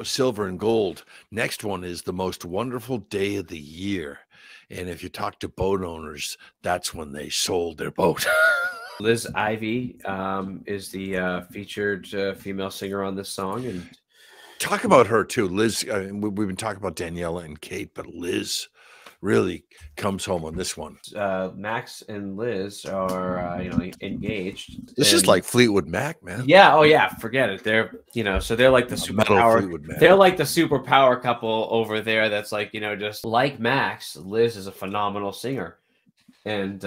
Silver and Gold. Next one is The Most Wonderful Day of the Year. And if you talk to boat owners, that's when they sold their boat. Liz Ivy is the featured female singer on this song. And talk about her too. Liz, we've been talking about Daniela and Kate, but Liz really comes home on this one. Max and Liz are engaged. This is like Fleetwood Mac, man. Yeah. Oh yeah. Forget it. They're so they're like the superpower. They're like the superpower couple over there. That's like just like Max. Liz is a phenomenal singer, and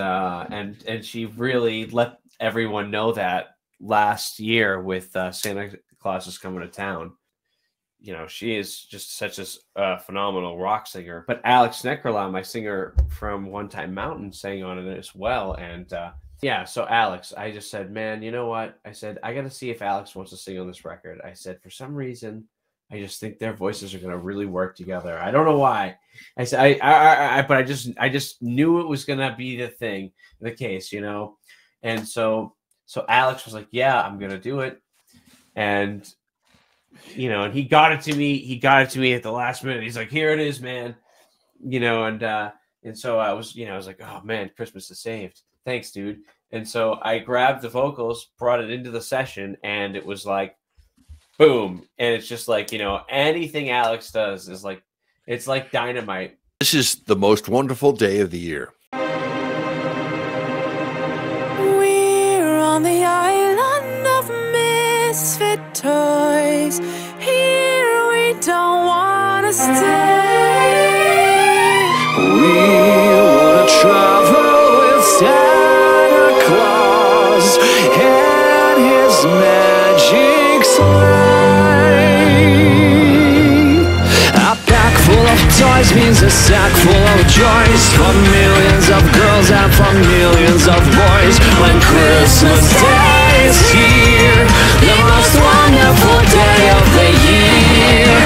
she really let everyone know that last year with Santa Claus is Coming to Town. She is just such a phenomenal rock singer. But Alex Neckerla, my singer from One Time Mountain, sang on it as well. And so Alex, I just said, man, you know what? I said, I got to see if Alex wants to sing on this record. I said, for some reason, I just think their voices are gonna really work together. I don't know why. I said but I just knew it was gonna be the case, you know. And so Alex was like, "Yeah, I'm gonna do it," and you know, and he got it to me. He got it to me at the last minute. He's like, "Here it is, man," you know, and so I was like, "Oh man, Christmas is saved. Thanks, dude." And so I grabbed the vocals, brought it into the session, and it was like, boom. And it's just like, you know, anything Alex does is like, it's like dynamite. This is the most wonderful day of the year. We're on the island of misfit toys. Here we don't want to stay. We want to travel with Santa Claus and his magic sleigh. A pack full of toys means a sack full of joys for millions of girls and for millions of boys. When Christmas Day is here, the most wonderful day of the year.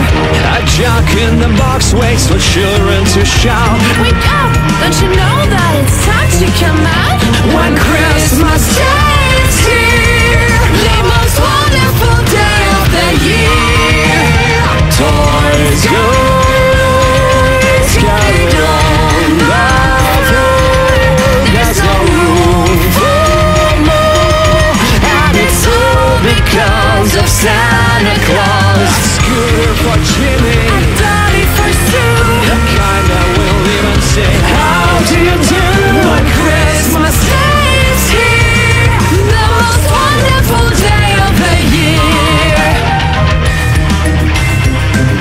A jock in the box waits for children to shout, "Wake up! Don't you know that it's time to come out?" When Christmas Day is here, the most wonderful day of the year. Toys go carried on the floor. There's no room for more, and it's all because of Santa Claus. A scooter for Jimmy, a dolly for Sue, the kind that will even say, "How do you do?" When Christmas Day is here, the most wonderful day of the year.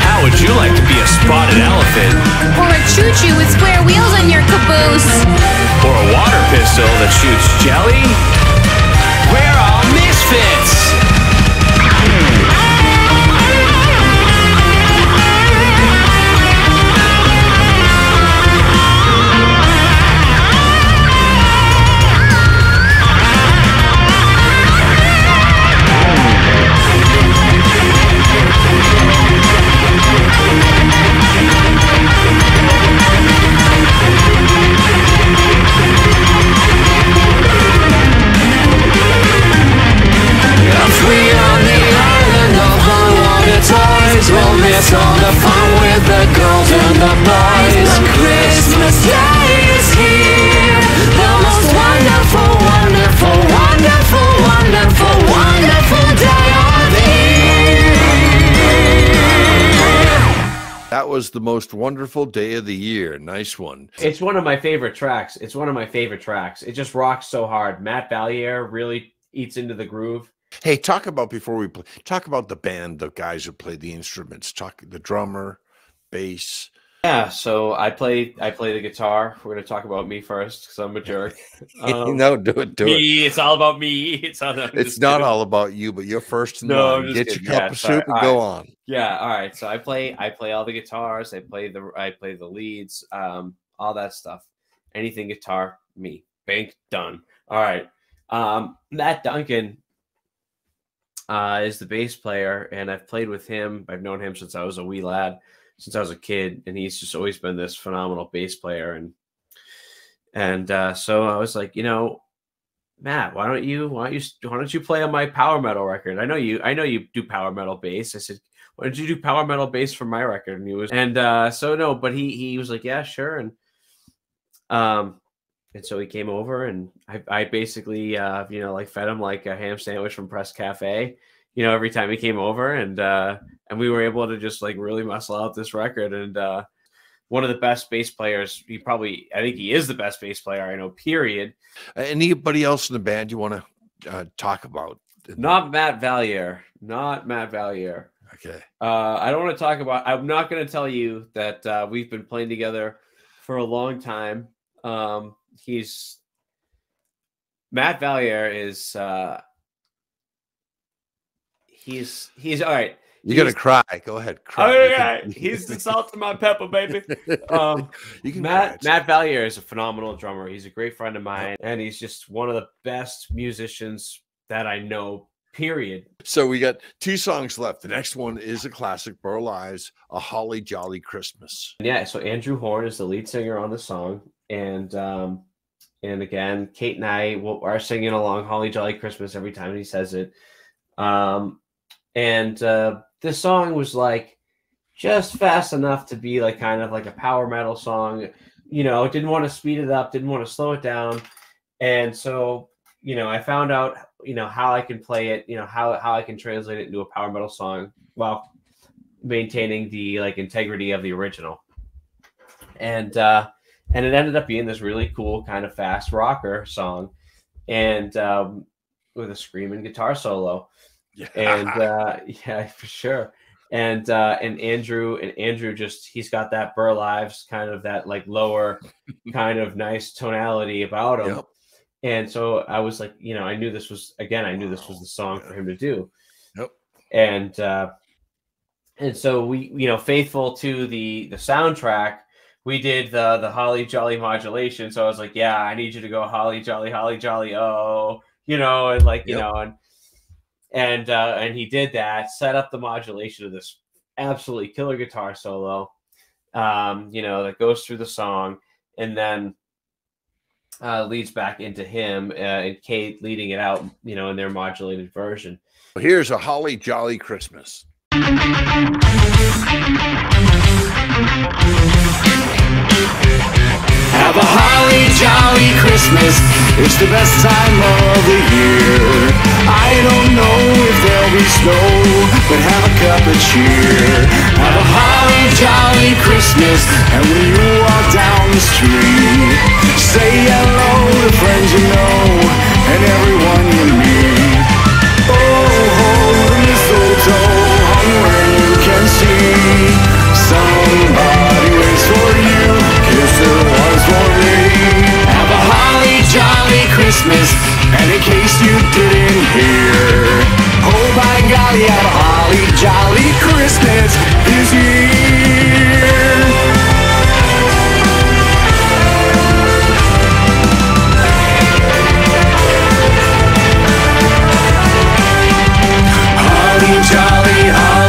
How would you like to be a spotted elephant? Or a choo-choo with square wheels on your caboose. Or a water pistol that shoots jelly? We're all misfits! We'll miss all the fun with the girls and the boys. Christmas Day is here, the most wonderful, wonderful, wonderful, wonderful, wonderful day of the year. That was the most wonderful day of the year. Nice one. It's one of my favorite tracks. It's one of my favorite tracks. It just rocks so hard. Matt Valier really eats into the groove. Hey, talk about before we play. Talk about the band, the guys who play the instruments. Talk the drummer, bass. Yeah, so I play the guitar. We're gonna talk about me first because I'm a jerk. No, do it. Me, it's all about me. It's not all about you, but you're first. No, get your cup of soup and go on. Yeah, all right. So I play all the guitars. I play the leads, all that stuff. Anything guitar, me. Bank done. All right. Matt Duncan is the bass player, and I've played with him. I've known him since I was a wee lad, since I was a kid, and he's just always been this phenomenal bass player. And so I was like, you know, Matt, why don't you play on my power metal record? I know you do power metal bass. I said, why don't you do power metal bass for my record? And he was, but he was like, yeah, sure. And so he came over, and I basically, like fed him like a ham sandwich from Press Cafe, every time he came over, and we were able to just like really muscle out this record. And one of the best bass players, I think he is the best bass player I know, period. Anybody else in the band you want to talk about? Not Matt Valier. Okay. I don't want to talk about, I'm not going to tell you that we've been playing together for a long time. Matt Valier is he's all right. You're gonna cry. Go ahead. Cry. All right. He's the salt of my pepper, baby. Matt Valier is a phenomenal drummer. He's a great friend of mine, and he's just one of the best musicians that I know, period. So we got 2 songs left. The next one is a classic, Burl Ives, A Holly Jolly Christmas. Yeah, so Andrew Horn is the lead singer on the song, and again, Kate and I are singing along Holly Jolly Christmas every time he says it. This song was like just fast enough to be like kind of like a power metal song. You know, didn't want to speed it up, didn't want to slow it down. And so, you know, I found out, you know, how I can play it, you know, how I can translate it into a power metal song while maintaining the like integrity of the original. And it ended up being this really cool kind of fast rocker song, and with a screaming guitar solo. Yeah. And yeah, for sure. And Andrew just, he's got that Burl Ives kind of that like lower kind of nice tonality about him. Yep. And so I was like, you know, I knew this was the song for him to do. Yep. And so we, you know, faithful to the soundtrack, we did the Holly Jolly modulation. So I was like, yeah, I need you to go Holly Jolly, oh, you know, and like, you know, and he did that, set up the modulation of this absolutely killer guitar solo, you know, that goes through the song, and then leads back into him and Kate leading it out, you know, in their modulated version. Here's A Holly Jolly Christmas. Have a holly jolly Christmas, it's the best time of the year. I don't know if there'll be snow, but have a cup of cheer. Have a holly jolly Christmas, and when you walk down the street, say hello to friends you know, and everyone you meet. Oh, hold the mistletoe hung where you can see. Somebody waits for you, kiss her once for me. Have a holly jolly Christmas, and in case you didn't hear, oh by golly, have a holly jolly Christmas this year. Holly jolly, oh.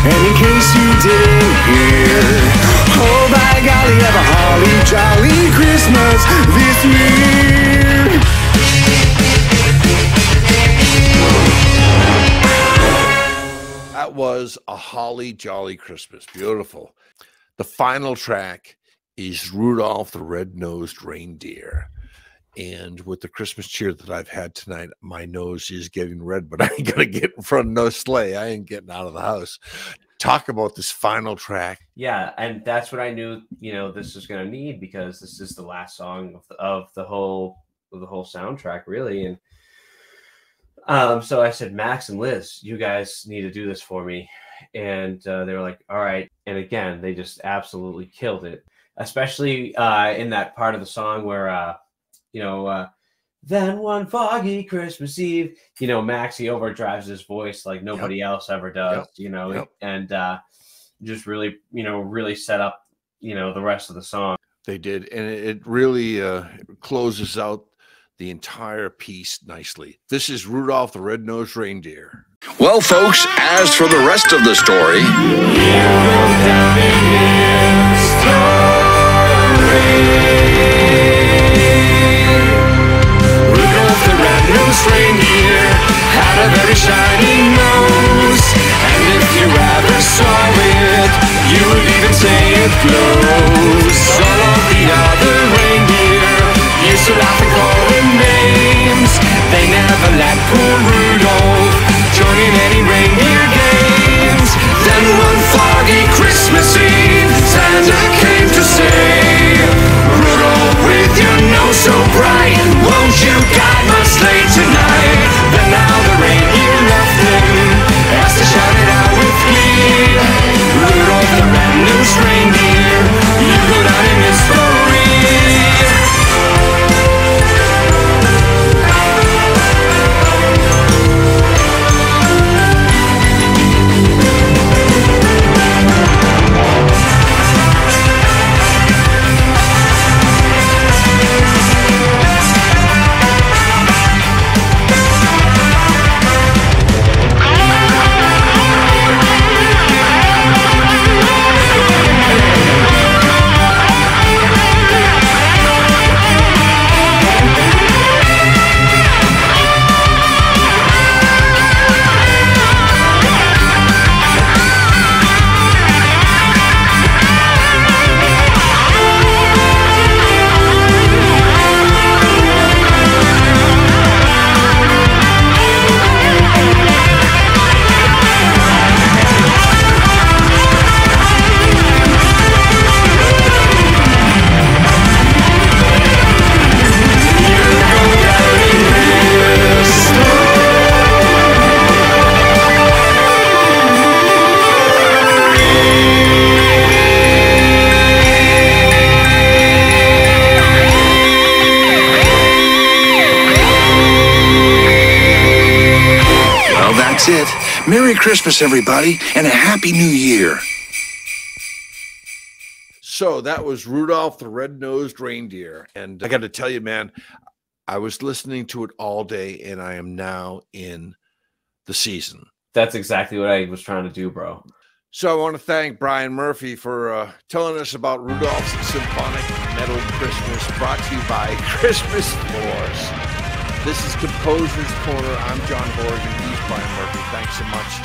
And in case you didn't hear, oh by golly, have a holly jolly Christmas this year. That was A Holly Jolly Christmas. Beautiful. The final track is Rudolph the Red-Nosed Reindeer. And with the Christmas cheer that I've had tonight, my nose is getting red, but I ain't going to get in front of no sleigh. I ain't getting out of the house. Talk about this final track. Yeah, and that's what I knew, you know, this was going to need, because this is the last song of the whole soundtrack, really. And so I said, Max and Liz, you guys need to do this for me. And they were like, all right. And again, they just absolutely killed it, especially in that part of the song where you know, then one foggy Christmas Eve, you know, Max, he overdrives his voice like nobody else ever does, you know, and just really, you know, really set up, you know, the rest of the song. They did. And it really closes out the entire piece nicely. This is Rudolph the Red-Nosed Reindeer. Well, folks, as for the rest of the story, reindeer had a very shiny nose, and if you ever saw it, you would even say it glows. All of the other reindeer used to laugh and call him names. They never let poor Rudolph join in any reindeer games. Then one foggy Christmas Eve, Santa came to say, Rudolph, Merry Christmas, everybody, and a Happy New Year. So that was Rudolph the Red-Nosed Reindeer. And I got to tell you, man, I was listening to it all day, and I am now in the season. That's exactly what I was trying to do, bro. So I want to thank Brian Murphy for telling us about Rudolph's Symphonic Metal Christmas, brought to you by Christmas Floors. This is Composer's Corner. I'm John Horrigan. He's Brian Murphy. Thanks so much.